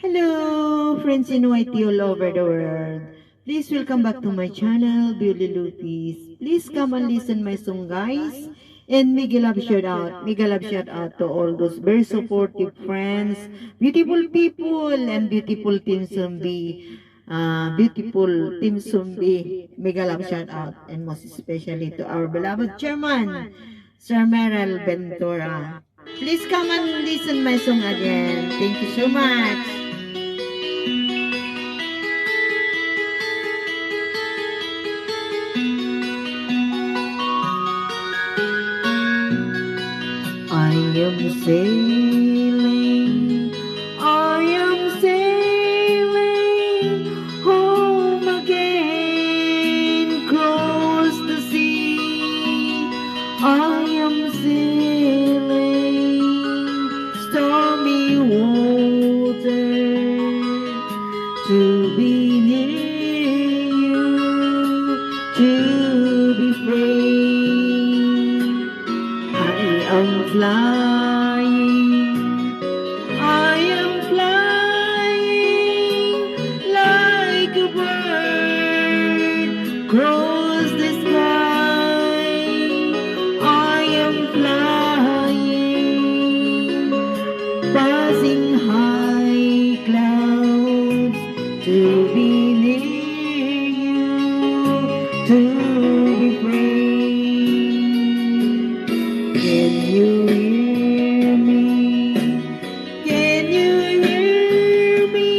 Hello, friends in YT all over the world. Please welcome back to my channel, Beauty Lupis. Please come and listen my song, guys. And mega love shout out, to all those very supportive friends, beautiful people, and beautiful Team Zombie. Beautiful Team Zombie. Mega love shout out, and most especially to our beloved chairman, Sir Meryl Ventura. Please come and listen my song again. Thank you so much. I am sailing, I am sailing home again, across the sea. I am sailing stormy water to be near you, to be free. I'm flying, I am flying like a bird across the sky. I am flying, passing high clouds to be near you, to be free. Can you hear me? Can you hear me?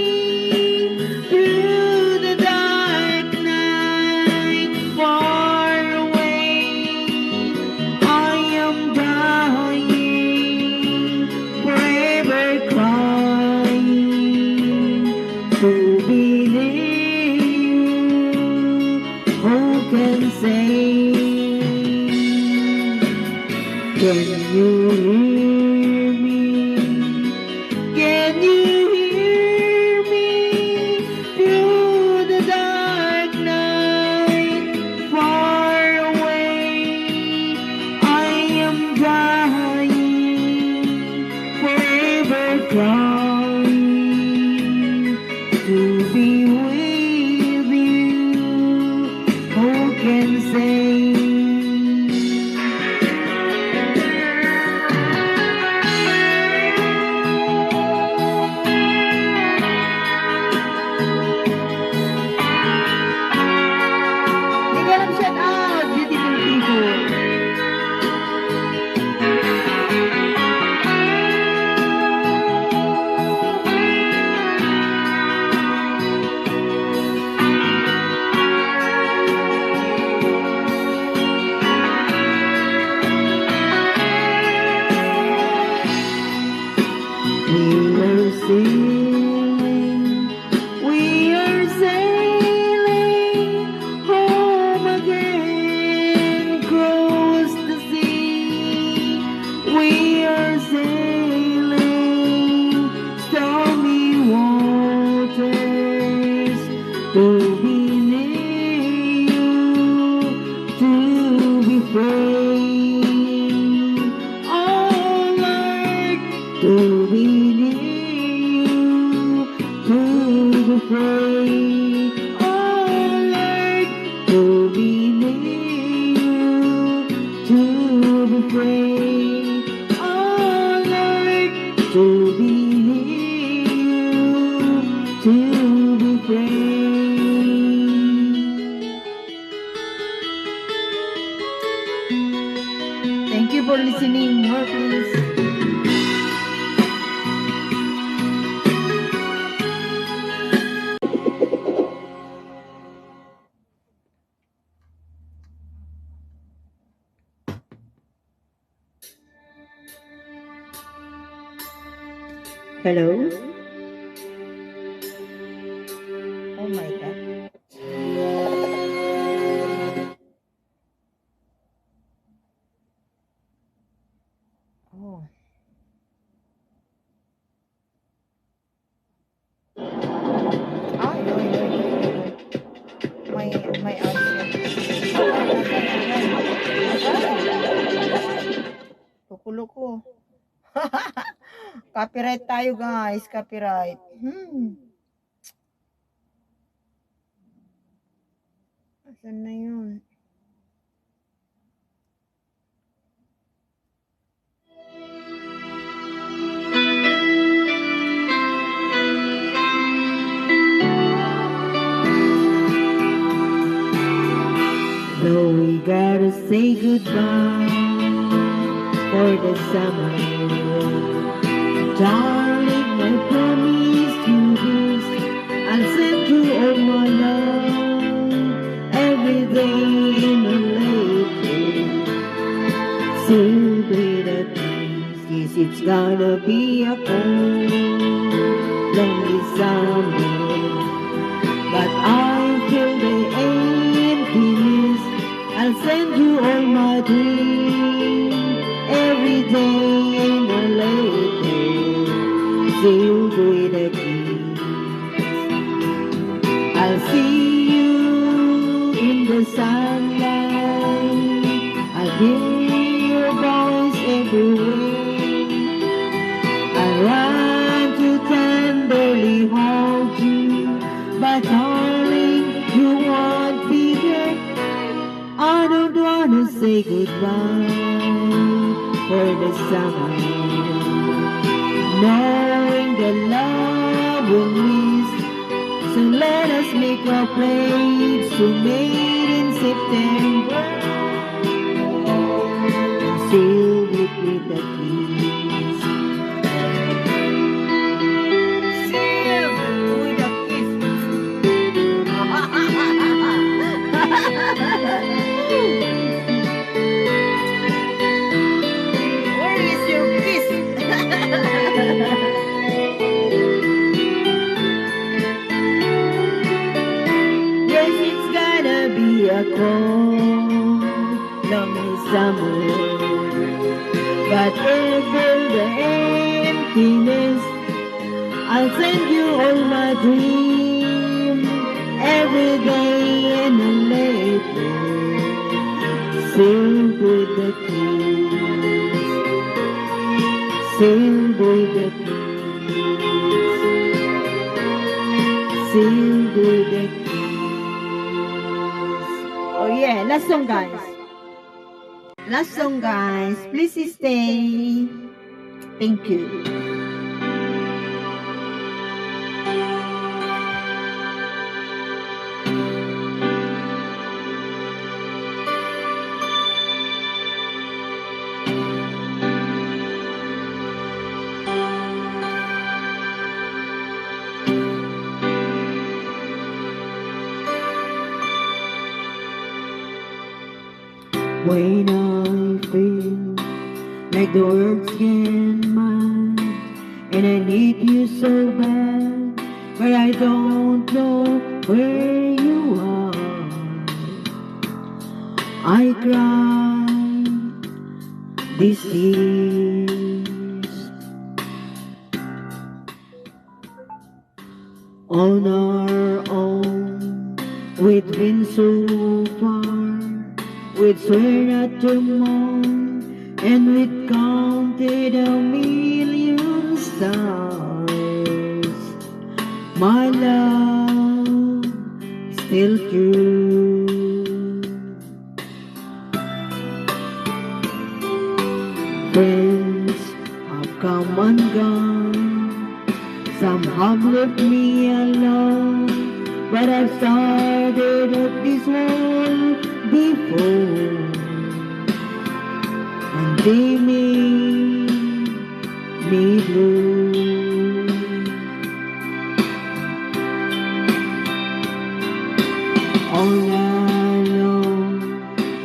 Through the dark night, far away, I am dying, forever crying to be near you. Who can say? Can you hear me? Can you hear me? Through the dark night, far away, I am dying, forever crying to be with you. Who can say? Shout out, beautiful people. We are sailing home again, across the sea. We are sailing stormy waters to be near you, to be free. Oh Lord, to be near you, to be free. Oh Lord, to be near you, to be free. Oh Lord, to be near you, to be free. Thank you for listening. More please. Hello? Oh my God. Oh. Ah, no. My answer. Loko-loko. Copyright tayo guys, copyright. Hmm. Asan na yun? Though we gotta say goodbye for the summer, darling, I promise you this, I'll send you all my love every day in a late. Simply the peace, yes, it's gonna be a cold, lonely summer, but I feel the emptiness. I'll send you all my dreams every day in a late, sealed with a kiss. I'll see you in the sunlight. I'll hear your voice everywhere. I run to tenderly hold you, but darling, you won't be there. I don't wanna say goodbye for the summer, knowing the love will miss. So let us make our plans to meet in September. Seal it with a kiss. Seal with a kiss. Where is your kiss? Yes, it's gonna be a cold, lonely summer, but over the emptiness, I'll send you all my dreams every day in a late, sealed with the kiss, sealed with the kiss, sealed with the kiss. Oh yeah, last song guys. Last song guys. Please stay. Thank you. When I feel like the words can't mind, and I need you so bad, but I don't know where you are. I cry these tears on our own. We've been so far. We'd swear not to mourn, and we'd counted a million stars. My love, still true. Friends have come and gone, some have left me alone, but I've started up this world before, and they made me blue. All alone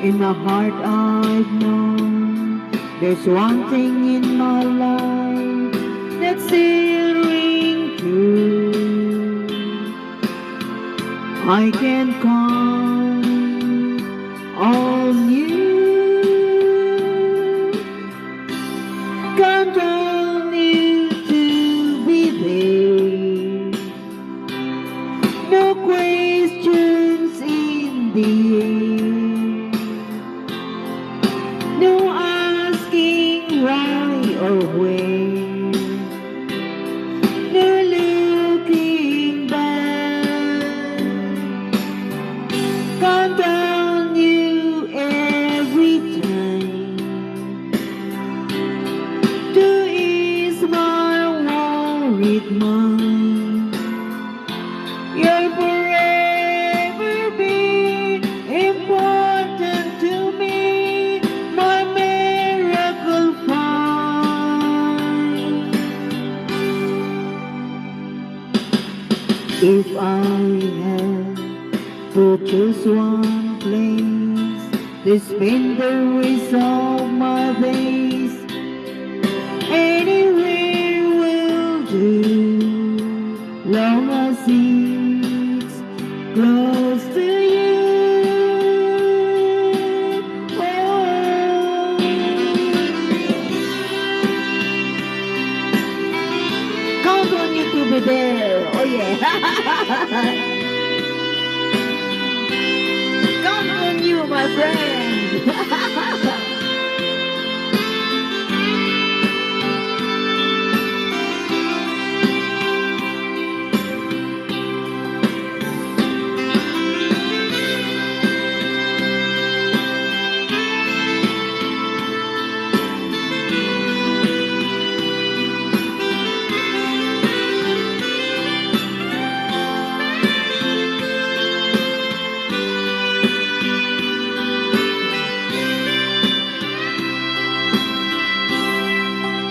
in my heart I've known there's one thing in my life that's still ring true. I can count on you. Count on you to be there. No questions in the air. No asking why or where. No with mine. You'll forever be important to me, my miracle find. If I had to choose one place to spend the rest of my days, anywhere will do, long as it's close to you. Oh. Count on you to be there. Oh yeah. Count on you, my friend.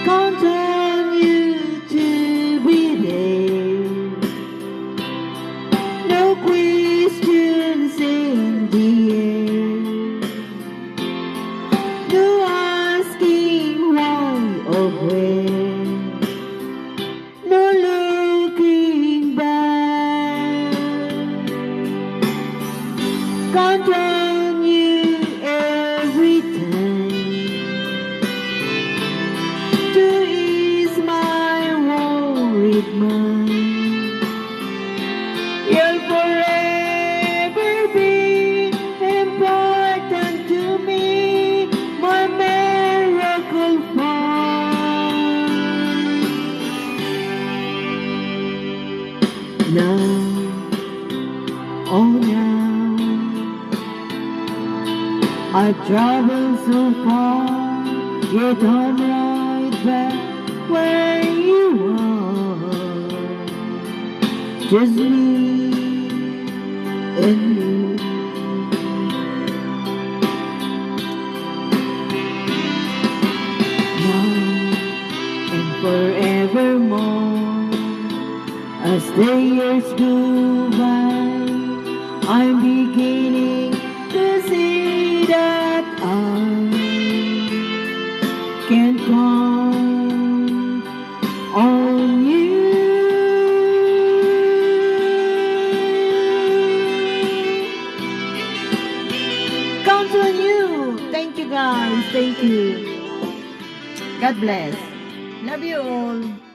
Count on you to be there. No questions in the air. No asking why or where. No looking back. Count on you every time to ease my worried mind. You'll forever be important to me, my miracle find. Now, oh now, I've traveled so far, yet I'm right back where you are. Just me and you. Now and forevermore, as the years go by, I'm beginning to see that I can count on you. Count on you. Thank you guys. Thank you. God bless. Love you all.